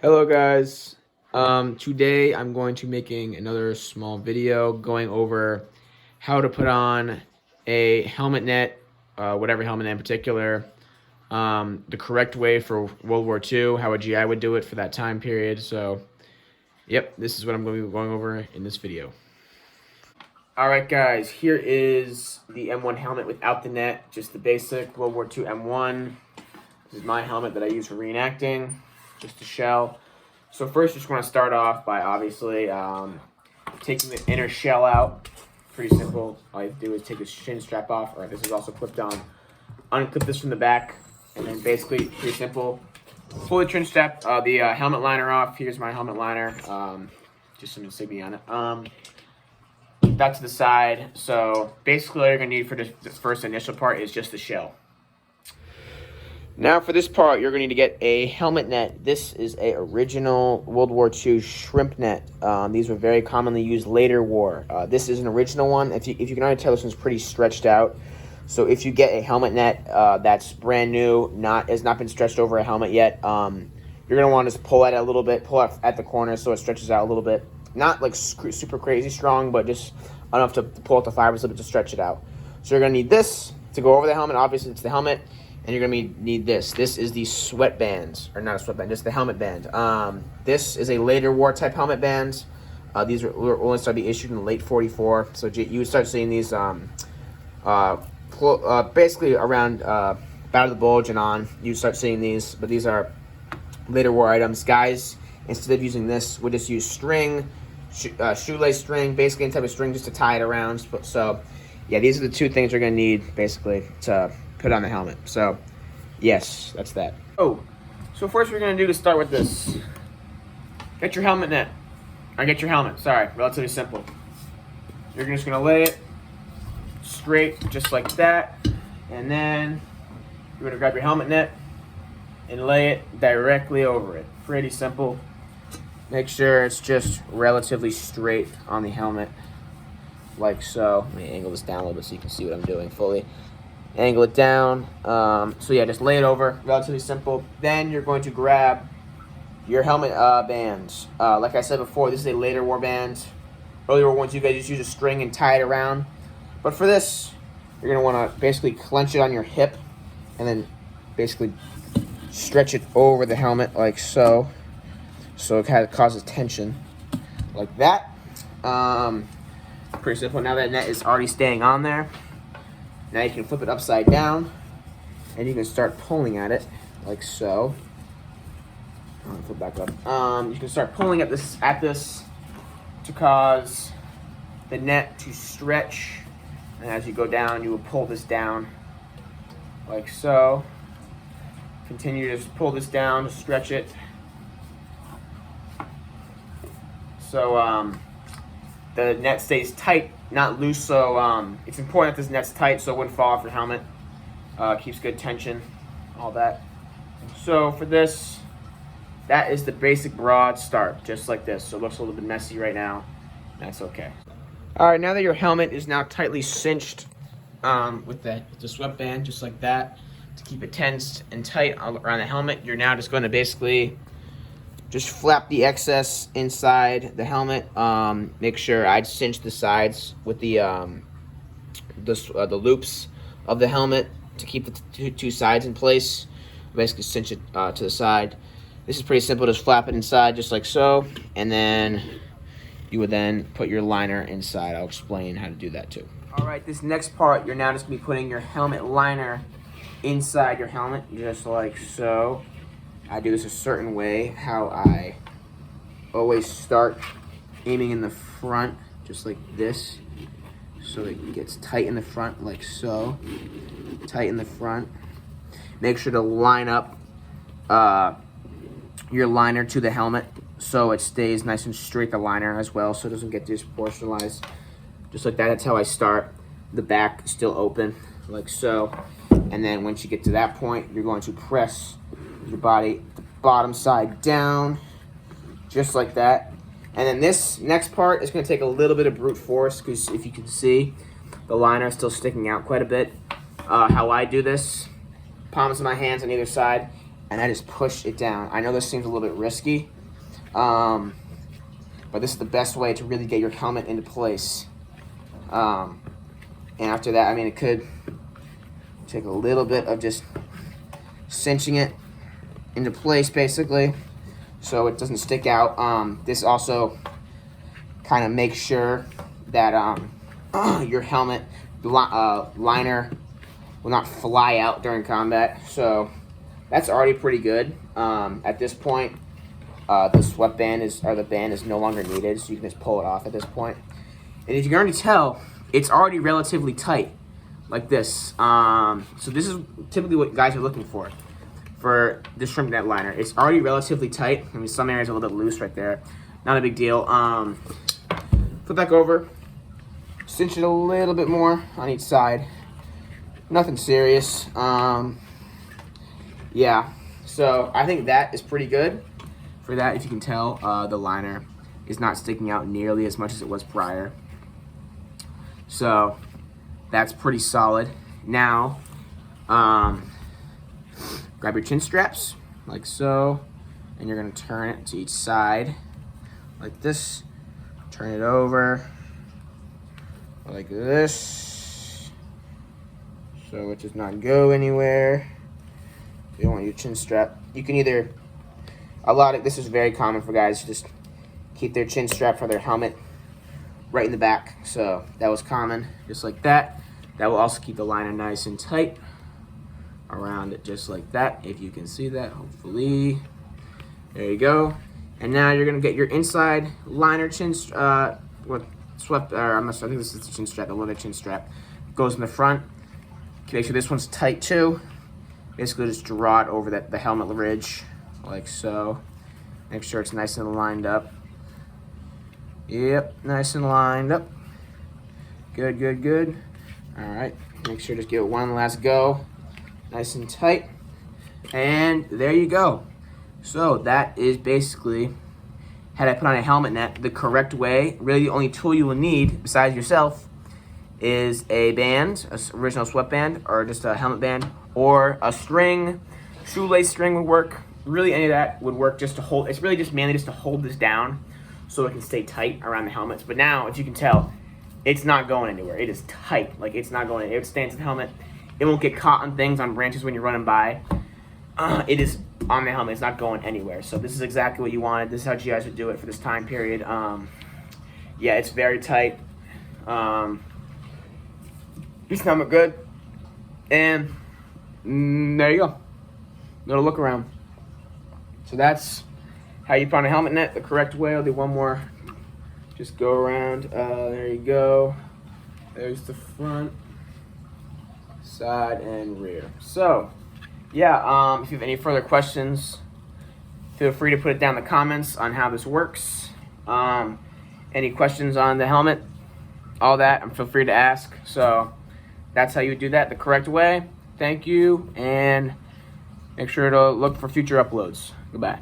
Hello guys. Today I'm going to making another small video going over how to put on a helmet net, whatever helmet net in particular, the correct way for World War II, how a GI would do it for that time period. So, yep, this is what I'm going to be going over in this video. Alright guys, here is the M1 helmet without the net, just the basic World War II M1. This is my helmet that I use for reenacting, just a shell. So first, just want to start off by obviously taking the inner shell out. Pretty simple. All you have to do is take the shin strap off. All right, this is also clipped on. Unclip this from the back, and then basically, pretty simple. Pull the chin strap, the helmet liner off. Here's my helmet liner. Just some insignia on it. That to the side. So basically, all you're gonna need for this first initial part is just the shell. Now for this part, you're going to need to get a helmet net. This is a original World War II shrimp net. These were very commonly used later war. This is an original one. If you can already tell, this one's pretty stretched out. So if you get a helmet net that's brand new, has not been stretched over a helmet yet, you're going to want to just pull at it a little bit, pull at the corner so it stretches out a little bit. Not like super crazy strong, but just enough to pull out the fibers a little bit to stretch it out. So you're going to need this to go over the helmet. Obviously, it's the helmet. And you're going to need this. This is the sweatband, or not a sweatband, just the helmet band. This is a later war type helmet band. These were only started to be issued in the late '44. So you would start seeing these basically around Battle of the Bulge and on. You start seeing these, but these are later war items. Guys, instead of using this, would just use string, shoelace string, basically any type of string just to tie it around. So, yeah, these are the two things you're going to need, basically, to put on the helmet. So, yes, that's that. Oh, so first we're going to do to start with this. Get your helmet net. Or get your helmet, sorry. Relatively simple. You're just going to lay it straight, just like that. And then you're going to grab your helmet net and lay it directly over it. Pretty simple. Make sure it's just relatively straight on the helmet, like so. Let me angle this down a little bit so you can see what I'm doing fully. Angle it down. So yeah, just lay it over. Relatively simple. Then you're going to grab your helmet bands. Like I said before, this is a later war band. Earlier war ones, you guys just use a string and tie it around. But for this, you're going to want to basically clench it on your hip and then basically stretch it over the helmet like so. So it kind of causes tension like that. Pretty simple. Now that net is already staying on there. Now you can flip it upside down, and you can start pulling at it, like so. Flip back up. You can start pulling at this to cause the net to stretch, and as you go down, you will pull this down, like so. Continue to just pull this down to stretch it. So the net stays tight, not loose, so it's important that this net's tight so it wouldn't fall off your helmet. Keeps good tension, all that. So for this, that is the basic broad start, just like this. So it looks a little bit messy right now. That's okay. All right, now that your helmet is now tightly cinched with the sweatband, just like that, to keep it tensed and tight around the helmet, you're now just going to basically just flap the excess inside the helmet. Make sure I'd cinch the sides with the loops of the helmet to keep the two sides in place. Basically cinch it to the side. This is pretty simple. Just flap it inside just like so. And then you would then put your liner inside. I'll explain how to do that too. All right, this next part, you're now just going to be putting your helmet liner inside your helmet, just like so. I do this a certain way, how I always start aiming in the front, just like this, so it gets tight in the front, like so. Tight in the front. Make sure to line up your liner to the helmet so it stays nice and straight, the liner as well, so it doesn't get disproportionalized. Just like that, that's how I start. The back still open, like so. And then once you get to that point, you're going to press your body the bottom side down, just like that. And then this next part is going to take a little bit of brute force, because if you can see, the liner is still sticking out quite a bit. How I do this, palms of my hands on either side, and I just push it down. I know this seems a little bit risky, but this is the best way to really get your helmet into place. And after that, I mean, it could take a little bit of just cinching it into place, basically, so it doesn't stick out. This also kind of makes sure that your helmet liner will not fly out during combat. So that's already pretty good. At this point, the sweatband the band is no longer needed, so you can just pull it off at this point. And as you can already tell, it's already relatively tight, like this. So this is typically what guys are looking for this shrimp net liner. It's already relatively tight. I mean, some areas are a little bit loose right there. Not a big deal. Flip back over, cinch it a little bit more on each side. Nothing serious. Yeah, so I think that is pretty good. For that, if you can tell, the liner is not sticking out nearly as much as it was prior. So that's pretty solid. Now, grab your chin straps, like so, and you're gonna turn it to each side, like this. Turn it over, like this, so it does not go anywhere. You don't want your chin strap. You can either, this is very common for guys to just keep their chin strap for their helmet right in the back. So that was common, just like that. That will also keep the liner nice and tight around it, just like that. If you can see that, hopefully. There you go. And now you're gonna get your inside liner chin, I think this is the chin strap, the leather chin strap. Goes in the front. Make sure this one's tight too. Basically just draw it over the helmet ridge, like so. Make sure it's nice and lined up. Yep, nice and lined up. Good, good, good. All right, make sure to give it one last go. Nice and tight. And there you go. So that is basically how to put on a helmet net the correct way. Really the only tool you will need besides yourself is a band, an original sweatband, or just a helmet band, or a string. Shoelace string would work. Really any of that would work just to hold. It's really just mainly just to hold this down so it can stay tight around the helmets. But now, as you can tell, it's not going anywhere. It is tight. Like, it's not going anywhere. It stands in the helmet. It won't get caught on things, on branches when you're running by. It is on the helmet. It's not going anywhere. So this is exactly what you wanted. This is how you guys would do it for this time period. Yeah, it's very tight. This helmet good. And there you go. Little look around. So that's how you put on a helmet net the correct way. I'll do one more. Just go around. There you go. There's the front, side, and rear. So, yeah, if you have any further questions, feel free to put it down in the comments on how this works. Any questions on the helmet, all that, feel free to ask. So that's how you do that the correct way. Thank you, and make sure to look for future uploads. Goodbye.